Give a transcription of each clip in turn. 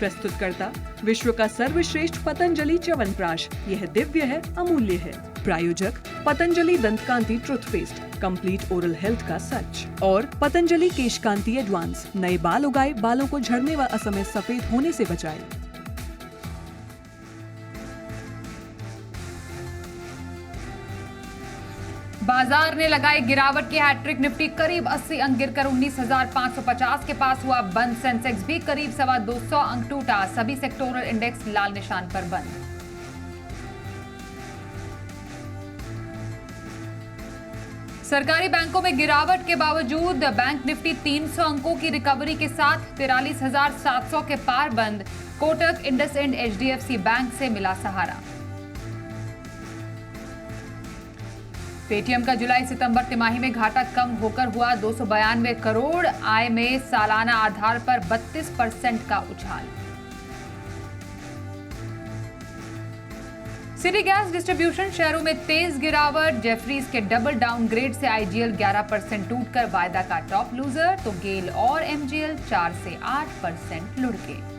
प्रस्तुतकर्ता विश्व का सर्वश्रेष्ठ पतंजलि च्यवनप्राश, यह दिव्य है, अमूल्य है। प्रायोजक Patanjali Dantkanti toothpaste, complete oral health का सच। और पतंजलि केशकांति एडवांस, नए बाल उगाए, बालों को झड़ने व असमय सफेद होने से बचाए। बाजार ने लगाई गिरावट की हैट्रिक, निफ्टी करीब 80 अंक गिरकर 19,550 के पास हुआ बंद। सेंसेक्स भी करीब 225 अंक टूटा। सभी सेक्टोरल इंडेक्स लाल निशान पर बंद। सरकारी बैंकों में गिरावट के बावजूद बैंक निफ्टी 300 अंकों की रिकवरी के साथ 43,700 के पार बंद। कोटक, इंडसइंड, एचडीएफसी बैंक से मिला सहारा। पेटीएम का जुलाई सितंबर तिमाही में घाटा कम होकर हुआ 292 करोड़। आय में सालाना आधार पर 32% का उछाल। सिटी गैस डिस्ट्रीब्यूशन शेयरों में तेज गिरावट। जेफरीज के डबल डाउनग्रेड से आईजीएल 11% टूटकर वायदा का टॉप लूजर, तो गेल और एमजीएल 4 से 8% लुढ़के।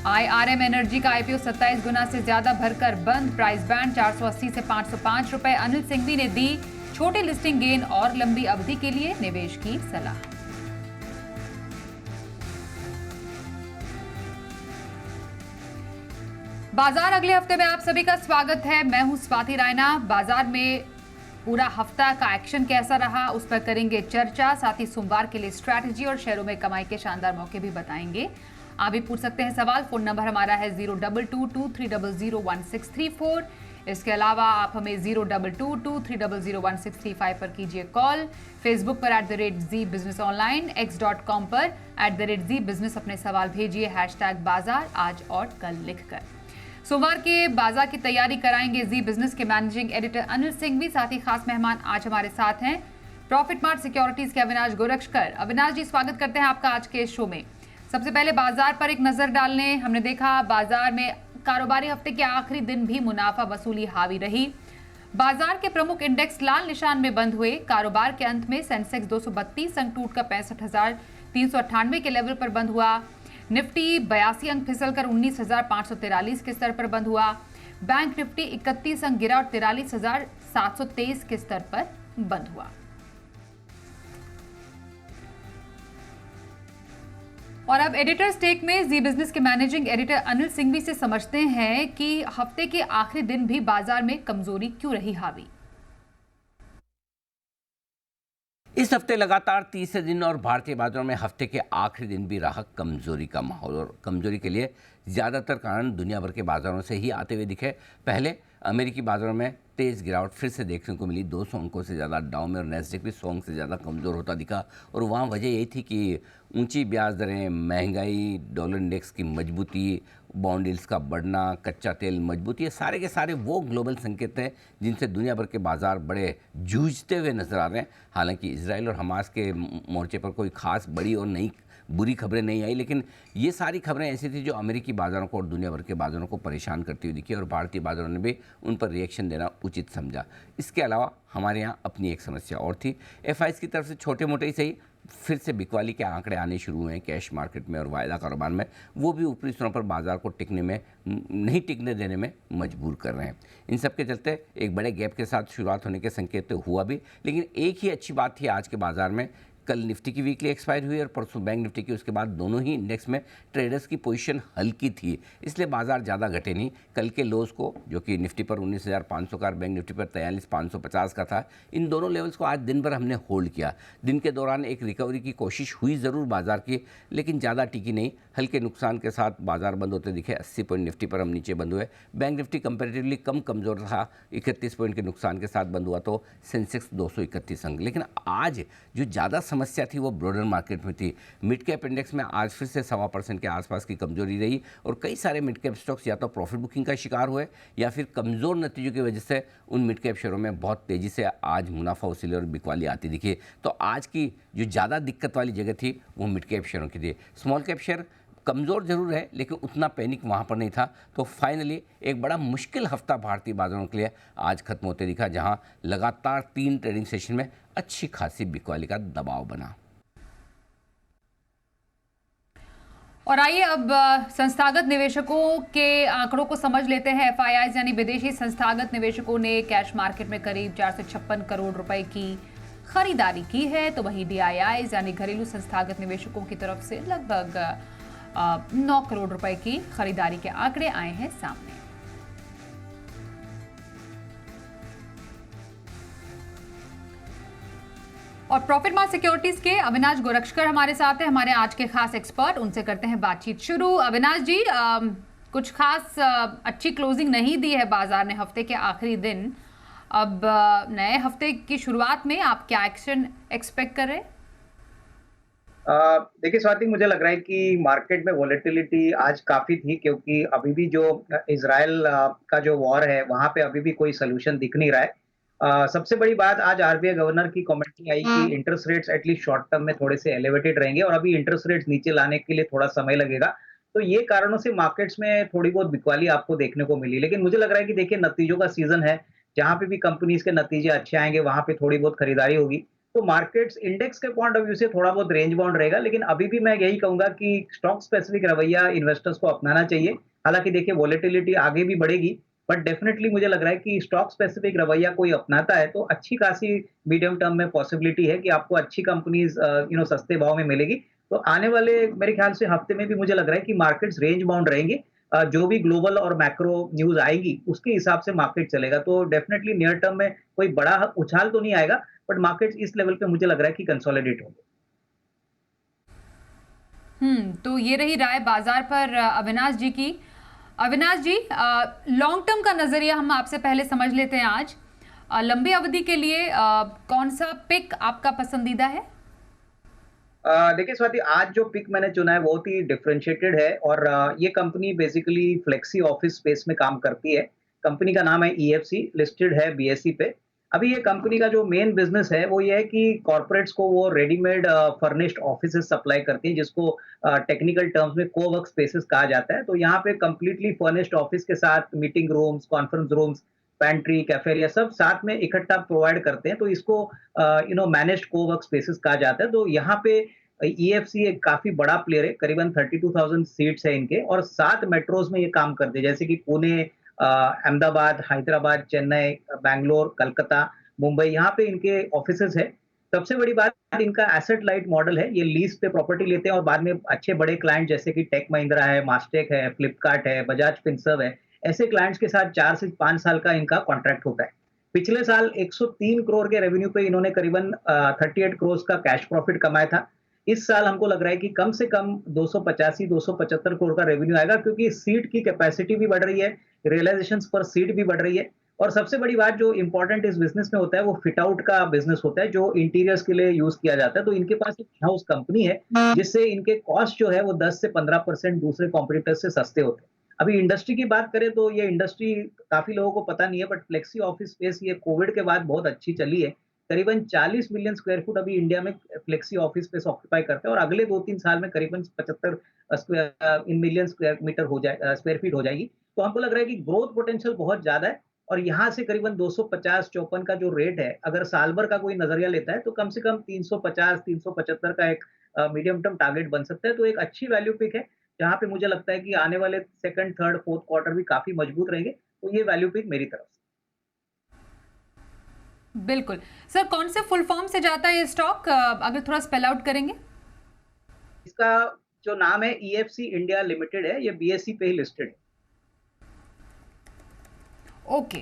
आईआरएम एनर्जी का आईपीओ 27 गुना से ज्यादा भरकर बंद। प्राइस बैंड 480 से 505 रुपए। अनिल सिंघवी ने दी छोटे लिस्टिंग गेन और लंबी अवधि के लिए निवेश की सलाह। बाजार अगले हफ्ते में आप सभी का स्वागत है। मैं हूं स्वाति रायना। बाजार में पूरा हफ्ता का एक्शन कैसा रहा उस पर करेंगे चर्चा। साथ ही सोमवार के लिए स्ट्रैटेजी और शेयरों में कमाई के शानदार मौके भी बताएंगे। आप भी पूछ सकते हैं सवाल। फोन नंबर हमारा है 0222300164। इसके अलावा आप हमें 0222300165 पर कीजिए कॉल। फेसबुक पर @ZEE बिजनेस ऑनलाइन, x.com पर @ZEE बिजनेस अपने सवाल भेजिए #बाजार आज और कल लिखकर। सोमवार के बाजार की तैयारी कराएंगे जी बिजनेस के मैनेजिंग एडिटर अनिल सिंघवी। साथ ही खास मेहमान आज हमारे साथ हैं प्रॉफिट मार्ट सिक्योरिटीज के अविनाश गोरक्षकर। अविनाश जी, स्वागत करते हैं आपका आज के शो में। सबसे पहले बाजार पर एक नजर डालने, हमने देखा बाजार में कारोबारी हफ्ते के आखिरी दिन भी मुनाफा वसूली हावी रही। बाजार के प्रमुख इंडेक्स लाल निशान में बंद हुए। कारोबार के अंत में सेंसेक्स 232 अंक टूटकर 65,398 के लेवल पर बंद हुआ। निफ्टी 82 अंक फिसलकर 19,543 के स्तर पर बंद हुआ। बैंक निफ्टी 31 अंक गिरा और 43,723 के स्तर पर बंद हुआ। और अब एडिटर्स टेक में जी बिजनेस के मैनेजिंग एडिटर अनिल सिंघवी से समझते हैं कि हफ्ते के आखिरी दिन भी बाजार में कमजोरी क्यों रही हावी। इस हफ्ते लगातार तीसरे दिन और भारतीय बाजारों में हफ्ते के आखिरी दिन भी रहा कमजोरी का माहौल। और कमजोरी के लिए ज़्यादातर कारण दुनिया भर के बाजारों से ही आते हुए दिखे। पहले अमेरिकी बाजारों में तेज़ गिरावट फिर से देखने को मिली। 200 अंकों से ज़्यादा डाउ में और नैस्डैक भी 100 अंक से ज़्यादा कमज़ोर होता दिखा। और वहाँ वजह यही थी कि ऊंची ब्याज दरें, महंगाई, डॉलर इंडेक्स की मजबूती, बॉन्ड यील्ड्स का बढ़ना, कच्चा तेल मजबूती, ये सारे के सारे वो ग्लोबल संकेत हैं जिनसे दुनिया भर के बाजार बड़े जूझते हुए नजर आ रहे हैं। हालांकि इजराइल और हमास के मोर्चे पर कोई खास बड़ी और नई बुरी खबरें नहीं आई, लेकिन ये सारी खबरें ऐसी थी जो अमेरिकी बाजारों को और दुनिया भर के बाजारों को परेशान करती हुई दिखी और भारतीय बाजारों ने भी उन पर रिएक्शन देना उचित समझा। इसके अलावा हमारे यहाँ अपनी एक समस्या और थी। एफआईज की तरफ से छोटे मोटे ही सही फिर से बिकवाली के आंकड़े आने शुरू हुए हैं कैश मार्केट में और वायदा कारोबार में। वो भी ऊपरी स्तरों पर बाजार को नहीं टिकने देने में मजबूर कर रहे हैं। इन सब के चलते एक बड़े गैप के साथ शुरुआत होने के संकेत तो हुआ भी, लेकिन एक ही अच्छी बात थी आज के बाजार में। कल निफ्टी की वीकली एक्सपायर हुई और परसों बैंक निफ्टी की, उसके बाद दोनों ही इंडेक्स में ट्रेडर्स की पोजीशन हल्की थी, इसलिए बाजार ज़्यादा घटे नहीं। कल के लोज को जो कि निफ्टी पर 19,500 का, बैंक निफ्टी पर 43,550 का था, इन दोनों लेवल्स को आज दिन भर हमने होल्ड किया। दिन के दौरान एक रिकवरी की कोशिश हुई ज़रूर बाजार की, लेकिन ज़्यादा टिकी नहीं। हल्के नुकसान के साथ बाजार बंद होते दिखे। 80 पॉइंट निफ्टी पर हम नीचे बंद हुए। बैंक निफ्टी कंपेरेटिवली कम कमज़ोर था, 31 पॉइंट के नुकसान के साथ बंद हुआ, तो सेंसेक्स 231 अंक। लेकिन आज जो ज़्यादा समस्या थी वो ब्रॉडर मार्केट में थी। मिड कैप इंडेक्स में आज फिर से 1.25% के आसपास की कमजोरी रही और कई सारे मिड कैप स्टॉक्स या तो प्रॉफिट बुकिंग का शिकार हुए या फिर कमज़ोर नतीजों की वजह से उन मिड कैप शेयरों में बहुत तेज़ी से आज मुनाफा वसूली और बिकवाली आती दिखी। तो आज की जो ज़्यादा दिक्कत वाली जगह थी वो मिड कैप शेयरों की थी। स्मॉल कैप शेयर कमज़ोर जरूर है, लेकिन उतना पैनिक वहाँ पर नहीं था। तो फाइनली एक बड़ा मुश्किल हफ्ता भारतीय बाजारों के लिए आज खत्म होते दिखा, जहाँ लगातार 3 ट्रेडिंग सेशन में अच्छी खासी बिकवाली का दबाव बना। और आइए अब संस्थागत निवेशकों के आंकड़ों को समझ लेते हैं। एफआईआईज यानी विदेशी संस्थागत निवेशकों ने कैश मार्केट में करीब 456 करोड़ रुपए की खरीदारी की है, तो वहीं डीआईआईज यानी घरेलू संस्थागत निवेशकों की तरफ से लगभग 9 करोड़ रुपए की खरीदारी के आंकड़े आए हैं सामने। और प्रॉफिट मार्क सिक्योरिटीज के अविनाश गोरक्षकर हमारे साथ हैं, हमारे आज के खास एक्सपर्ट। उनसे करते हैं बातचीत शुरू। अविनाश जी, कुछ खास अच्छी क्लोजिंग नहीं दी है बाजार ने हफ्ते के आखिरी दिन। अब नए हफ्ते की शुरुआत में आप क्या एक्शन एक्सपेक्ट कर रहे हैं? देखिए स्वाति, मुझे लग रहा है कि मार्केट में वॉलेटिलिटी आज काफी थी, क्योंकि अभी भी जो इजराइल का जो वॉर है वहां पे अभी भी कोई सोल्यूशन दिख नहीं रहा है। सबसे बड़ी बात, आज आरबीआई गवर्नर की कमेंट्री आई कि interest rates at least short term में थोड़े से एलिवेटेड रहेंगे और अभी इंटरेस्ट रेट्स नीचे लाने के लिए थोड़ा समय लगेगा। तो ये कारणों से मार्केट्स में थोड़ी बहुत बिकवाली आपको देखने को मिली। लेकिन मुझे लग रहा है कि देखिए, नतीजों का सीजन है, जहां पे भी कंपनीज के नतीजे अच्छे आएंगे वहां पे थोड़ी बहुत खरीदारी होगी। तो मार्केट्स इंडेक्स के पॉइंट ऑफ व्यू से थोड़ा बहुत रेंज बाउंड रहेगा, लेकिन अभी भी मैं यही कहूंगा कि स्टॉक स्पेसिफिक रवैया इन्वेस्टर्स को अपनाना चाहिए। हालांकि देखिए, वॉलेटिलिटी आगे भी बढ़ेगी, बट डेफिनेटली मुझे लग रहा है कि स्टॉक स्पेसिफिक रवैया कोई अपनाता है तो अच्छी खासी मीडियम टर्म में पॉसिबिलिटी है कि आपको अच्छी कंपनीज सस्ते भाव में मिलेगी। तो आने वाले मेरे ख्याल से हफ्ते में भी मुझे लग रहा है कि मार्केट्स रेंज बाउंड रहेंगे। जो भी ग्लोबल और मैक्रो न्यूज आएगी उसके हिसाब से मार्केट चलेगा। तो डेफिनेटली नियर टर्म में कोई बड़ा उछाल तो नहीं आएगा, बट मार्केट्स इस लेवल पे मुझे लग रहा है कि कंसोलिडेट होंगे। तो ये रही राय बाजार पर अविनाश जी की। अविनाश जी, लॉन्ग टर्म का नजरिया हम आपसे पहले समझ लेते हैं। आज लंबी अवधि के लिए कौन सा पिक आपका पसंदीदा है? देखिए स्वाति, आज जो पिक मैंने चुना है बहुत ही डिफरेंशिएटेड है और ये company basically flexi office space में काम करती है। कंपनी का नाम है ईएफसी, लिस्टेड है बीएसई पे। अभी ये कंपनी का जो मेन बिजनेस है वो ये है कि कॉर्पोरेट्स को वो रेडीमेड फर्निश्ड ऑफिसेस सप्लाई करती है, जिसको टेक्निकल टर्म्स में कोवर्क स्पेसेस कहा जाता है। तो यहाँ पे कंप्लीटली फर्निश्ड ऑफिस के साथ meeting rooms, conference rooms, pantry, cafeteria सब साथ में इकट्ठा प्रोवाइड करते हैं। तो इसको मैनेज्ड कोवर्क स्पेसेस कहा जाता है। तो यहाँ पे ईएफसी एक काफी बड़ा प्लेयर है, करीबन 32,000 सीट्स है इनके और 7 मेट्रोज में ये काम करते हैं, जैसे कि पुणे, अहमदाबाद, हैदराबाद, चेन्नई, बैंगलोर, कलकत्ता, मुंबई, यहाँ पे इनके ऑफिसेज है। सबसे बड़ी बात, इनका एसेट लाइट मॉडल है। ये लीज पे प्रॉपर्टी लेते हैं और बाद में अच्छे बड़े क्लाइंट जैसे कि टेक महिंद्रा है, मास्टेक है, फ्लिपकार्ट है, बजाज फिनसर्व है, ऐसे क्लाइंट्स के साथ 4 से 5 साल का इनका कॉन्ट्रैक्ट होता है। पिछले साल 103 करोड़ के रेवेन्यू पे इन्होंने करीबन 38 करोड़ का कैश प्रॉफिट कमाया था। इस साल हमको लग रहा है कि कम से कम 285-275 करोड़ का रेवेन्यू आएगा, क्योंकि सीट की कैपेसिटी भी बढ़ रही है, रियलाइजेशन पर सीट भी बढ़ रही है। और सबसे बड़ी बात जो इंपॉर्टेंट इस बिजनेस में होता है वो फिट आउट का बिजनेस होता है, जो इंटीरियर्स के लिए यूज किया जाता है। तो इनके पास एक हाउस कंपनी है जिससे इनके कॉस्ट जो है वो 10 से 15% दूसरे कॉम्पिटिटर से सस्ते होते हैं। अभी इंडस्ट्री की बात करें तो ये इंडस्ट्री काफी लोगों को पता नहीं है, बट फ्लेक्सी ऑफिस स्पेस ये कोविड के बाद बहुत अच्छी चली है। करीबन 40 मिलियन स्क्वायर फुट अभी इंडिया में फ्लेक्सी ऑफिस स्पेस ऑक्यूपाई करते हैं और अगले 2-3 साल में करीबन 75 मिलियन स्क्वायर फीट हो जाएगी। तो हमको लग रहा है कि ग्रोथ पोटेंशियल बहुत ज्यादा है और यहाँ से करीबन 250-54 का जो रेट है, अगर साल भर का कोई नजरिया लेता है तो कम से कम 350-375 का एक मीडियम टर्म टारगेट बन सकता है। तो एक अच्छी वैल्यू पिक है, जहाँ पे मुझे लगता है कि आने वाले सेकंड, थर्ड, फोर्थ क्वार्टर भी काफी मजबूत रहेंगे। तो ये वैल्यू पिक मेरी तरफ से। बिल्कुल सर, कौन से फुल फॉर्म से जाता है ये स्टॉक, अगर थोड़ा स्पेल आउट करेंगे? इसका जो नाम है ईएफसी इंडिया लिमिटेड है, ये बीएसई पे ही लिस्टेड है। ओके,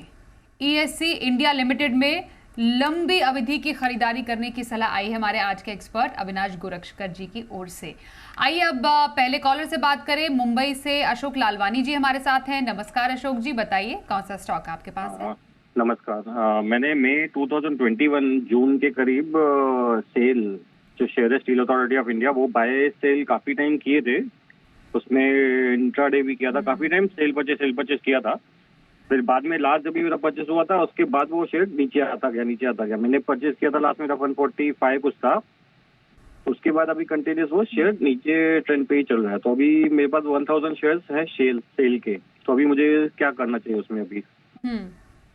ईएससी इंडिया लिमिटेड में लंबी अवधि की खरीदारी करने की सलाह आई है हमारे आज के एक्सपर्ट अविनाश गोरक्षकर जी की ओर से। आइए अब पहले कॉलर से बात करें। मुंबई से अशोक लालवानी जी हमारे साथ हैं। नमस्कार अशोक जी, बताइए कौन सा स्टॉक आपके पास है? नमस्कार। मैंने मई 2021 जून के करीब सेल जो शेयर है स्टील अथॉरिटी ऑफ इंडिया, वो बाय सेल काफी टाइम किए थे। उसमें इंट्राडे भी किया था, काफी टाइम सेल परचेस किया था। फिर बाद में लास्ट जब भी मेरा परचेस हुआ था उसके बाद वो शेयर नीचे आता गया। मैंने परचेस किया था लास्ट मेरा 145 कुछ था। उसके बाद अभी कंटिन्यूस वो शेयर नीचे ट्रेंड पे ही चल रहा है। तो अभी मेरे पास 1000 शेयर्स है सेल के। तो अभी मुझे क्या करना चाहिए उसमें? अभी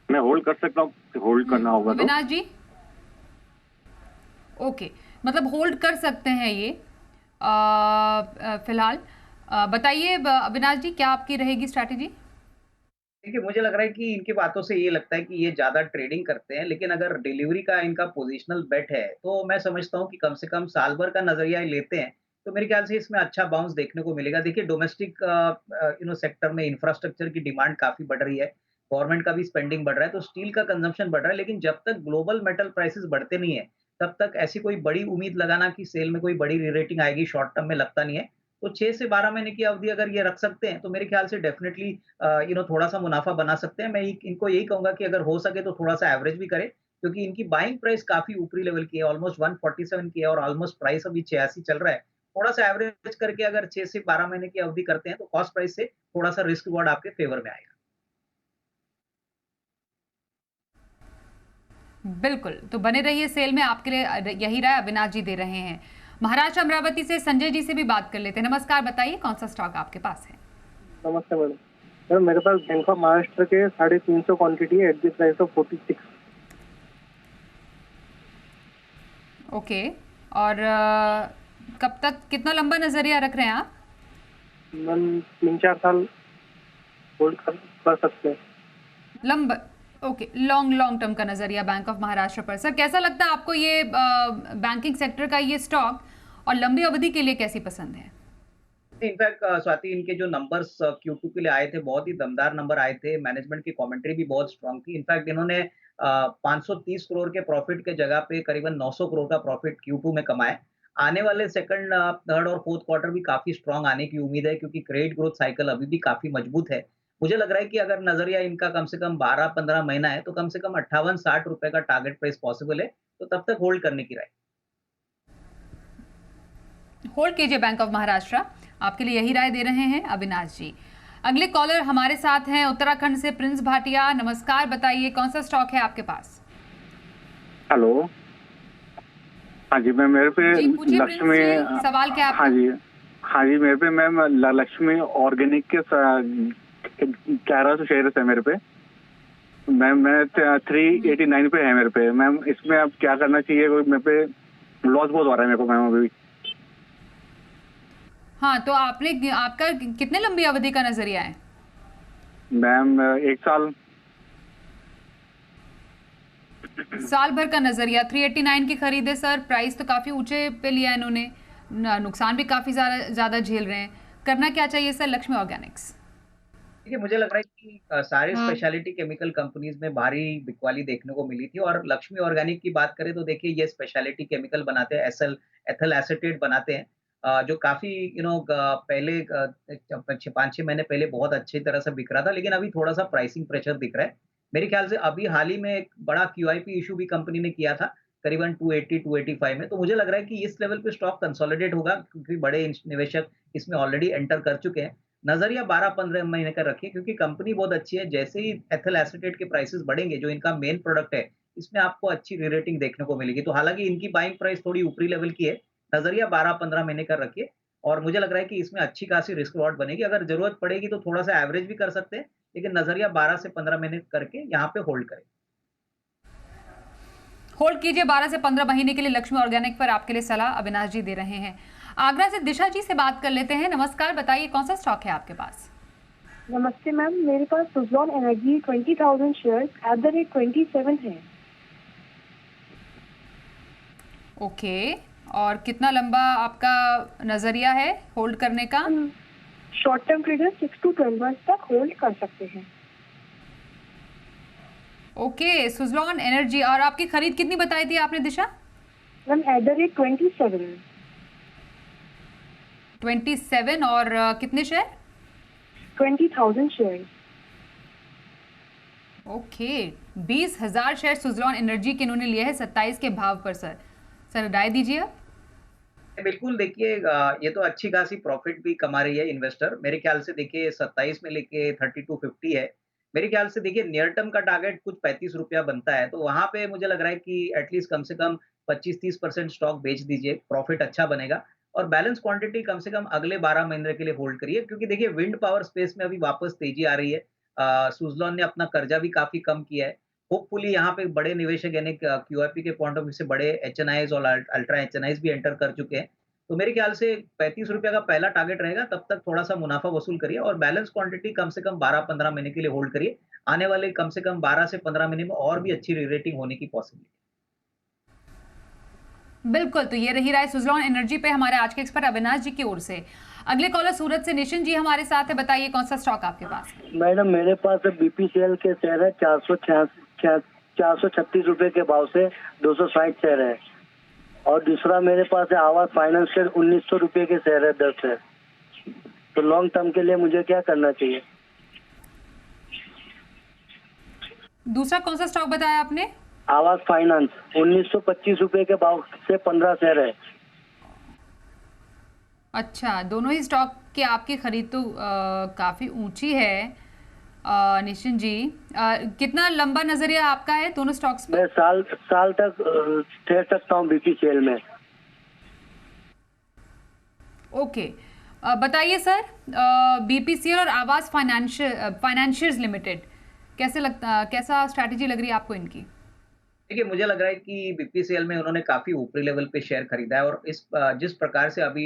मैं होल्ड कर सकता हूँ? होल्ड करना होगा तो अविनाश जी, ओके, मतलब होल्ड कर सकते हैं ये फिलहाल। बताइए अविनाश जी, क्या आपकी रहेगी स्ट्रैटेजी? देखिए, मुझे लग रहा है कि इनकी बातों से ये लगता है कि ये ज़्यादा ट्रेडिंग करते हैं, लेकिन अगर डिलीवरी का इनका पोज़ीशनल बेट है, तो मैं समझता हूँ कि कम से कम साल भर का नज़रिया लेते हैं, तो मेरे ख्याल से इसमें अच्छा बाउंस देखने को मिलेगा। देखिए, डोमेस्टिक सेक्टर में इंफ्रास्ट्रक्चर की डिमांड काफ़ी बढ़ रही है, गवर्नमेंट का भी स्पेंडिंग बढ़ रहा है, तो स्टील का कंज़म्पशन बढ़ रहा है, लेकिन जब तक ग्लोबल मेटल प्राइसेज़ बढ़ते नहीं है, तब तक ऐसी कोई बड़ी उम्मीद लगाना कि सेल में कोई बड़ी री-रेटिंग आएगी, शॉर्ट टर्म में लगता नहीं है। तो 6 से 12 महीने की अवधि अगर ये रख सकते हैं, तो मेरे ख्याल से डेफ़िनिटली थोड़ा-सा मुनाफ़ा बना सकते हैं। मैं इनको यही कहूँगा कि अगर हो सके तो थोड़ा-सा एवरेज भी करें, क्योंकि इनकी बाइंग प्राइस काफ़ी ऊपरी लेवल की है, ऑलमोस्ट 147 की है और ऑलमोस्ट प्राइस अभी 86 चल रहा है। थोड़ा-सा एवरेज करके अगर 6 से 12 महीने की अवधि करते हैं, तो कॉस्ट प्राइस से थोड़ा-सा रिस्क रिवॉर्ड आपके फ़ेवर में आएगा। बिल्कुल, तो बने रहिए सेल में, आपके लिए यही राय अविनाश जी दे रहे हैं। महाराष्ट्र अमरावती से संजय जी से भी बात कर लेते हैं। नमस्कार, बताइए कौन सा स्टॉक आपके पास है? नमस्ते मैडम। मैडम मेरे पास बैंक ऑफ महाराष्ट्र के 350 क्वांटिटी है at the price of 46। Okay, और कब तक, कितना लंबा नजरिया रख रहे हैं आप? मैम 3-4 साल होल्ड कर सकते हैं। लंबा, ओके, लॉन्ग टर्म का नजरिया बैंक ऑफ महाराष्ट्र पर। सर, कैसा लगता है आपको ये बैंकिंग सेक्टर का ये स्टॉक, और लंबी अवधि के लिए कैसी पसंद है? इनफैक्ट स्वाति, इनके जो नंबर्स Q2 के लिए आए थे, बहुत ही दमदार नंबर आए थे। मैनेजमेंट की कमेंट्री भी बहुत स्ट्रांग थी। इनफैक्ट इन्होंने 530 करोड़ के प्रॉफिट के जगह पे करीबन 900 करोड़ का प्रॉफिट Q2 में कमाया। आने वाले सेकंड, थर्ड और फोर्थ क्वार्टर भी काफ़ी स्ट्रांग आने की उम्मीद है, क्योंकि क्रेडिट ग्रोथ साइकिल अभी भी काफ़ी मजबूत है। मुझे लग रहा है कि अगर नज़रिया इनका कम से कम 12-15 महीना है, तो कम से कम 58-60 रुपए का टारगेट प्राइस पॉसिबल है, तो तब तक होल्ड करने की राय। होल्ड कीजिए बैंक ऑफ महाराष्ट्र, आपके लिए यही राय दे रहे हैं अविनाश जी। अगले कॉलर हमारे साथ हैं उत्तराखंड से प्रिंस भाटिया। नमस्कार, बताइए कौन सा स्टॉक है आपके पास? हेलो। हाँ जी मैम, मेरे पे जी पूछिए प्रिंस लक्ष्मी। जी, सवाल क्या है आपका? हाँ जी, मेरे पे मैम लक्ष्मी ऑर्गेनिक के 1100 शेयर है मेरे पे मैम। मैं 389 पे है मेरे पे मैम। इसमें अब क्या करना चाहिए? कोई मेरे पे लॉस बहुत हो रहा है मेरे को मैम अभी। हाँ, तो आपका कितने लंबी अवधि का नजरिया है? मैम 1 साल। साल भर का नजरिया। 389 की खरीदे सर, प्राइस तो काफी ऊंचे पे लिया है इन्होंने, नुकसान भी काफी ज्यादा झेल रहे हैं। करना क्या चाहिए सर लक्ष्मी ऑर्गेनिक्स? देखिए, मुझे लग रहा है कि सारे स्पेशलिटी केमिकल कंपनीज में भारी बिकवाली देखने को मिली थी, और लक्ष्मी ऑर्गेनिक की बात करें तो देखिए, ये स्पेशलिटी केमिकल बनाते हैं, एथल एसीटेट बनाते हैं, जो काफ़ी पहले 5-6 महीने पहले बहुत अच्छी तरह से बिक रहा था, लेकिन अभी थोड़ा-सा प्राइसिंग प्रेशर दिख रहा है। मेरे ख्याल से अभी हाल ही में एक बड़ा क्यूआईपी इश्यू भी कंपनी ने किया था, करीबन 280-285 में, तो मुझे लग रहा है कि इस लेवल पे स्टॉक कंसोलिडेट होगा, क्योंकि बड़े निवेशक इसमें ऑलरेडी एंटर कर चुके हैं। नज़रिया 12-15 महीने का रखिए, क्योंकि कंपनी बहुत अच्छी है। जैसे ही एथिल एसीटेट के प्राइसेस बढ़ेंगे, जो इनका मेन प्रोडक्ट है, इसमें आपको अच्छी री-रेटिंग देखने को मिलेगी। तो हालाँकि इनकी बाइंग प्राइस थोड़ी ऊपरी लेवल की है, नज़रिया 12-15 महीने का रखिए, और मुझे लग रहा है कि इसमें अच्छी खासी रिस्क रिवॉर्ड बनेगी। अगर ज़रूरत पड़ेगी तो थोड़ा-सा एवरेज भी कर सकते हैं, लेकिन नज़रिया 12 से 15 महीने करके यहाँ पे होल्ड करें। होल्ड कीजिए 12 से 15 महीने के लिए लक्ष्मी ऑर्गेनिक पर। आपके लिए सलाह अविनाश जी दे रहे हैं। आगरा से दिशा जी से बात कर लेते हैं। नमस्कार, बताइए कौन सा स्टॉक है आपके पास? नमस्ते मैम, मेरे पास सुजलॉन एनर्जी 20,000 शेयर्स @27 है। ओके, और कितना लंबा आपका नजरिया है होल्ड करने का? Short term trader 6 to 12 month तक होल्ड कर सकते हैं। Okay, Suzlon energy. और आपकी खरीद कितनी बताई थी आपने दिशा? मैम @27। 27, और कितने share? 20,000 shares. Okay, 20,000 share Suzlon energy के इन्होंने लिए हैं 27 के भाव पर। सर राय दीजिए आप। बिल्कुल, देखिए, ये तो अच्छी खासी प्रॉफिट भी कमा रही है इन्वेस्टर। मेरे ख्याल से देखिए 27 में लेके 3250 है। मेरे ख्याल से देखिए नियर टर्म का टारगेट कुछ ₹35 बनता है, तो वहाँ पे मुझे लग रहा है कि एटलीस्ट कम से कम 25-30% स्टॉक बेच दीजिए, प्रॉफिट अच्छा बनेगा, और बैलेंस क्वांटिटी कम से कम अगले 12 महीने के लिए होल्ड करिए, क्योंकि देखिए विंड पावर स्पेस में अभी वापस तेजी आ रही है। सुज़लॉन ने अपना कर्जा भी काफ़ी कम किया है। होपफुली यहाँ पे बड़े निवेशक यानी क्यूआईपी के पॉइंट ऑफ व्यू से बड़े एचएनआईज़ और अल्ट्रा एचएनआईज़ भी एंटर कर चुके हैं। तो मेरे ख्याल से 35 रुपये का पहला टारगेट रहेगा, तब तक थोड़ा सा मुनाफा वसूल करिए और बैलेंस क्वांटिटी कम से कम 12-15 महीने के लिए होल्ड करिए। आने वाले कम से कम 12 से 15 महीने में और भी अच्छी री-रेटिंग होने की पॉसिबिलिटी। बिल्कुल, तो ये रही राय सुज़लॉन एनर्जी पे हमारे आज के एक्सपर्ट अविनाश जी की ओर से। अगले कॉलर सूरत से निशिन जी हमारे साथ है, बताइए कौन सा स्टॉक आपके पास है? मैडम मेरे पास BPCL के शेयर है 436 रुपए के भाव से 260 शेयर है, और दूसरा मेरे पास है आवास फाइनेंस के 1900 रुपए के शेयर है 10 है। तो लॉन्ग टर्म के लिए मुझे क्या करना चाहिए? दूसरा कौन सा स्टॉक बताया आपने? आवास फाइनेंस 1925 रुपए के भाव से 15 शेयर है। अच्छा, दोनों ही स्टॉक की आपकी खरीद तो काफ़ी ऊंची है निशिन जी। कितना लंबा नजरिया आपका है दोनों स्टॉक्स पर? मैं साल तक ठहर सकता हूँ BPCL में। ओके, बताइए सर, BPCL और आवास फाइनेंशियर्स लिमिटेड कैसा स्ट्रैटेजी लग रही है आपको इनकी? देखिए, मुझे लग रहा है कि BPCL में उन्होंने काफ़ी ऊपरी लेवल पे शेयर खरीदा है और जिस प्रकार से अभी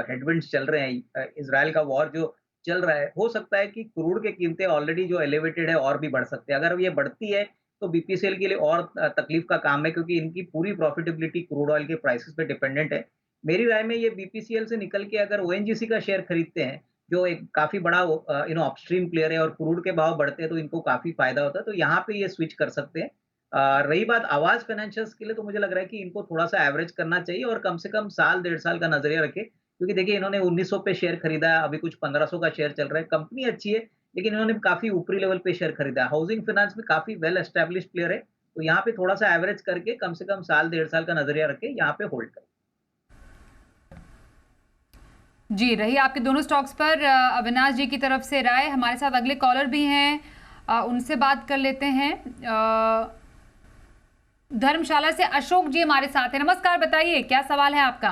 हेडविंड्स चल रहे हैं, इज़राइल का वॉर जो चल रहा है, हो सकता है कि क्रूड की कीमतें ऑलरेडी जो एलिवेटेड है और भी बढ़ सकते हैं। अगर ये बढ़ती है, तो BPCL के लिए और तकलीफ का काम है, क्योंकि इनकी पूरी प्रॉफिटेबिलिटी क्रूड ऑयल के प्राइसेस पे डिपेंडेंट है। मेरी राय में ये BPCL से निकल के अगर ONGC का शेयर खरीदते हैं, जो एक काफ़ी बड़ा अपस्ट्रीम प्लेयर है और क्रूड के भाव बढ़ते हैं, तो इनको काफ़ी फ़ायदा होता है। तो यहाँ पे ये स्विच कर सकते हैं। रही बात आवास फाइनेंशियल्स के लिए, तो मुझे लग रहा है कि इनको थोड़ा-सा एवरेज करना चाहिए और कम से कम साल, डेढ़ साल का नज़रिया रखें। क्योंकि देखिए, इन्होंने 1900 पे शेयर खरीदा है, अभी कुछ 1500 का शेयर चल रहा है। कंपनी अच्छी है, लेकिन इन्होंने काफ़ी ऊपरी लेवल पे शेयर खरीदा है। हाउसिंग फाइनेंस में काफ़ी वेल एस्टेब्लिश्ड प्लेयर है, तो यहाँ पे थोड़ा-सा एवरेज करके कम से कम साल, डेढ़ साल का नज़रिया रख के यहाँ पे होल्ड करें। जी, रही आपके दोनों स्टॉक्स पर अविनाश जी की तरफ से राय। हमारे साथ अगले कॉलर भी हैं, उनसे बात कर लेते हैं। धर्मशाला से अशोक जी हमारे साथ हैं। नमस्कार, बताइए क्या सवाल है आपका?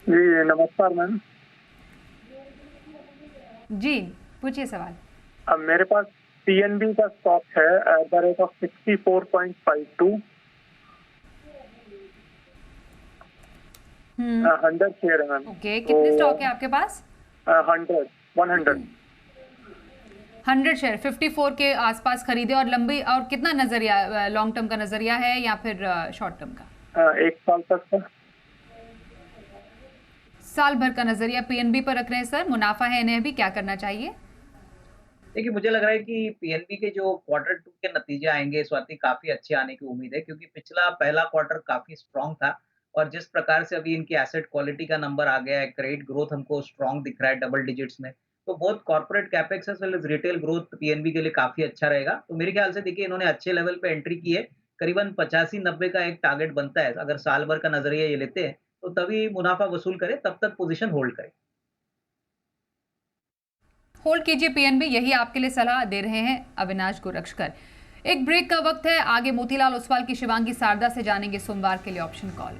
जी नमस्कार मैम। जी, पूछिए सवाल। अब मेरे पास PNB का स्टॉक है at the rate of 64.52, 100 share है मैम। ओके, कितने स्टॉक है आपके पास? 100 शेयर 54 के आसपास खरीदे, और लंबी और कितना नजरिया, लॉन्ग टर्म का नजरिया है या फिर शॉर्ट टर्म का? 1 साल तक का। साल भर का नजरिया PNB पर रख रहे हैं सर। मुनाफा है इन्हें भी, क्या करना चाहिए? देखिए, मुझे लग रहा है कि PNB के जो क्वार्टर 2 के नतीजे आएँगे, स्वाति, काफ़ी अच्छे आने की उम्मीद है, क्योंकि पिछला पहला क्वार्टर काफ़ी स्ट्रॉन्ग था और जिस प्रकार से अभी इनकी एसेट क्वालिटी का नंबर आ गया है, क्रेडिट ग्रोथ हमको स्ट्रॉन्ग दिख रहा है डबल डिजिट्स में, तो both corporate capex as well as retail growth PNB के लिए काफ़ी अच्छा रहेगा। तो मेरे ख्याल से देखिए, इन्होंने अच्छे लेवल पे एंट्री की है, करीबन 85-90 का एक टारगेट बनता है। अगर साल भर का नज़रिया ये लेते हैं, तो तभी मुनाफा वसूल करें, तब तक पोज़ीशन होल्ड करें। होल्ड कीजिए PNB, यही आपके लिए सलाह दे रहे हैं अविनाश गोरक्षकर। एक ब्रेक का वक्त है, आगे मोतीलाल ओसवाल की शिवांगी सारदा से जानेंगे सोमवार के लिए ऑप्शन कॉल।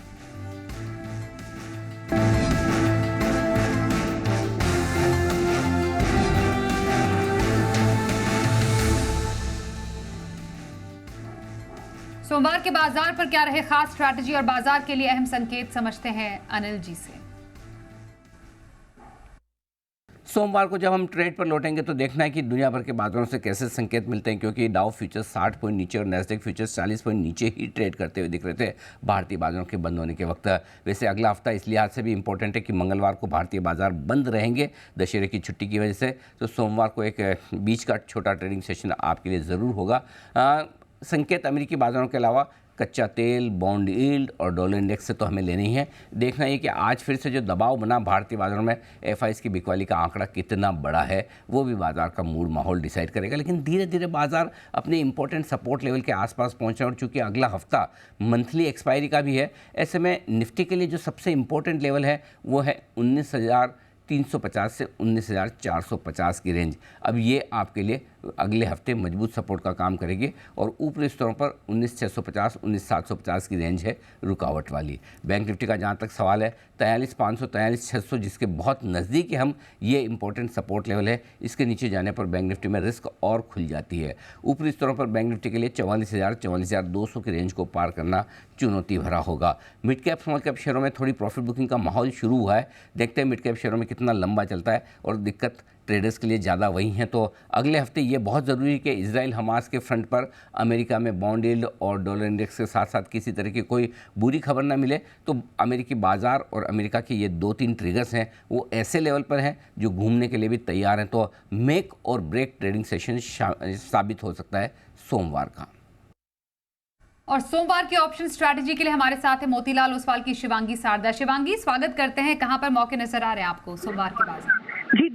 सोमवार के बाजार पर क्या रहे खास स्ट्रैटेजी और बाजार के लिए अहम संकेत, समझते हैं अनिल जी से। सोमवार को जब हम ट्रेड पर लौटेंगे तो देखना है कि दुनिया भर के बाजारों से कैसे संकेत मिलते हैं, क्योंकि डाउ फ्यूचर्स 60 पॉइंट नीचे और नैस्डैक फ्यूचर्स 40 पॉइंट नीचे ही ट्रेड करते हुए दिख रहे थे भारतीय बाजारों के बंद होने के वक्त। वैसे अगला हफ्ता इस लिहाज से भी इंपॉर्टेंट है कि मंगलवार को भारतीय बाजार बंद रहेंगे दशहरे की छुट्टी की वजह से, तो सोमवार को एक बीच का छोटा ट्रेडिंग सेशन आपके लिए ज़रूर होगा। संकेत अमेरिकी बाजारों के अलावा कच्चा तेल, बॉन्ड यील्ड और डॉलर इंडेक्स से तो हमें लेने ही है। देखना है कि आज फिर से जो दबाव बना भारतीय बाजारों में, FIs की बिकवाली का आंकड़ा कितना बड़ा है, वो भी बाजार का मूड माहौल डिसाइड करेगा। लेकिन धीरे धीरे बाजार अपने इंपॉर्टेंट सपोर्ट लेवल के आसपास पहुंचे, और चूंकि अगला हफ्ता मंथली एक्सपायरी का भी है, ऐसे में निफ्टी के लिए जो सबसे इंपॉर्टेंट लेवल है वो है 19,350 से 19,450 की रेंज। अब ये आपके लिए अगले हफ्ते मजबूत सपोर्ट का काम करेगी और ऊपरी स्तरों पर 19,650 19,750 की रेंज है रुकावट वाली। बैंक निफ्टी का जहाँ तक सवाल है 43,500 43,600 जिसके बहुत नज़दीक हम ये इंपॉर्टेंट सपोर्ट लेवल है, इसके नीचे जाने पर बैंक निफ्टी में रिस्क और खुल जाती है। ऊपरी स्तरों पर बैंक निफ्टी के लिए 44,000 44,200 की रेंज को पार करना चुनौती भरा होगा। मिड कैप स्मॉल कैप शेयरों में थोड़ी प्रॉफिट बुकिंग का माहौल शुरू हुआ है, देखते हैं मिड कैप शेयरों में कितना लंबा चलता है और दिक्कत ट्रेडर्स के लिए ज़्यादा वही हैं। तो अगले हफ्ते ये बहुत ज़रूरी है कि इजराइल हमास के फ्रंट पर अमेरिका में बॉन्ड यील्ड और डॉलर इंडेक्स के साथ साथ किसी तरह की कोई बुरी खबर ना मिले, तो अमेरिकी बाज़ार और अमेरिका के ये 2-3 ट्रिगर्स हैं वो ऐसे लेवल पर हैं जो घूमने के लिए भी तैयार हैं। तो मेक और ब्रेक ट्रेडिंग सेशन साबित हो सकता है सोमवार का। और सोमवार के ऑप्शन स्ट्रैटेजी के लिए हमारे साथ है मोतीलाल ओसवाल की शिवांगी सारदा। शिवांगी, स्वागत करते हैं। कहां पर मौके नजर आ रहे हैं आपको सोमवार के बाजार? जी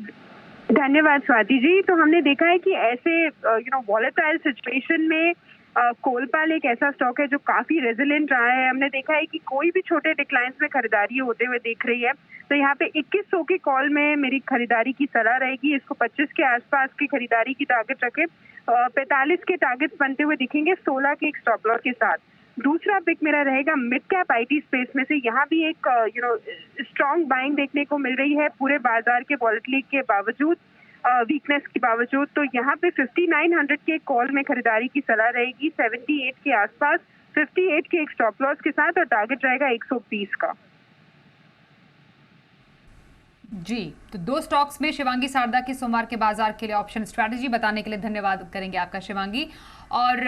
धन्यवाद स्वाति जी। तो हमने देखा है कि ऐसे वॉलेटाइल सिचुएशन में कोलपाल एक ऐसा स्टॉक है जो काफी रेजिलेंट रहा है। हमने देखा है कि कोई भी छोटे डिक्लाइंस में खरीदारी होते हुए दिख रही है, तो यहाँ पे 2100 के कॉल में मेरी खरीदारी की सलाह रहेगी। इसको 25 के आसपास की खरीदारी की टारगेट रखे, 45 के टारगेट्स बनते हुए दिखेंगे 16 के एक स्टॉप लॉस के साथ। दूसरा पिक मेरा रहेगा मिड कैप आईटी स्पेस में से। यहाँ भी एक स्ट्रॉन्ग बाइंग देखने को मिल रही है पूरे बाजार के वॉलेटिलिटी के बावजूद, वीकनेस के बावजूद। तो यहाँ पे 5900 के कॉल में खरीदारी की सलाह रहेगी, 78 के आसपास, 58 के एक स्टॉप लॉस के साथ, और टारगेट रहेगा 120 का। जी, तो 2 स्टॉक्स में शिवांगी सारदा की सोमवार के बाजार के लिए ऑप्शन स्ट्रैटेजी बताने के लिए धन्यवाद करेंगे आपका शिवांगी। और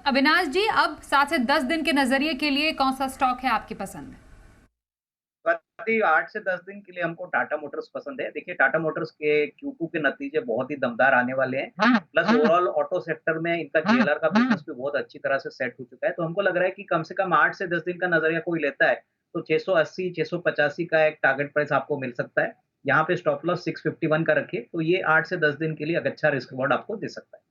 अविनाश जी, अब 7 से 10 दिन के नजरिए के लिए कौन सा स्टॉक है आपकी पसंद? 8 से 10 दिन के लिए हमको टाटा मोटर्स पसंद है। देखिए टाटा मोटर्स के Q2 के नतीजे बहुत ही दमदार आने वाले हैं, प्लस ओवरऑल ऑटो सेक्टर में इनका JLR का बिजनेस भी बहुत अच्छी तरह से सेट हो चुका है। तो हमको लग रहा है कि कम से कम 8 से 10 दिन का नजरिया कोई लेता है तो 680 685 का एक टारगेट प्राइस आपको मिल सकता है। यहाँ पे स्टॉप लॉस 651 का रखिए, तो ये 8 से 10 दिन के लिए एक अच्छा रिस्क रिवॉर्ड आपको दे सकता है।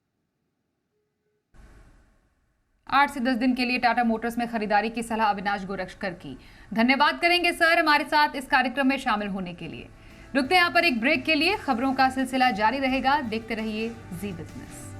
8 से 10 दिन के लिए टाटा मोटर्स में खरीदारी की सलाह अविनाश गोरक्षकर की। धन्यवाद करेंगे सर हमारे साथ इस कार्यक्रम में शामिल होने के लिए। रुकते हैं यहाँ पर एक ब्रेक के लिए। खबरों का सिलसिला जारी रहेगा, देखते रहिए जी बिजनेस।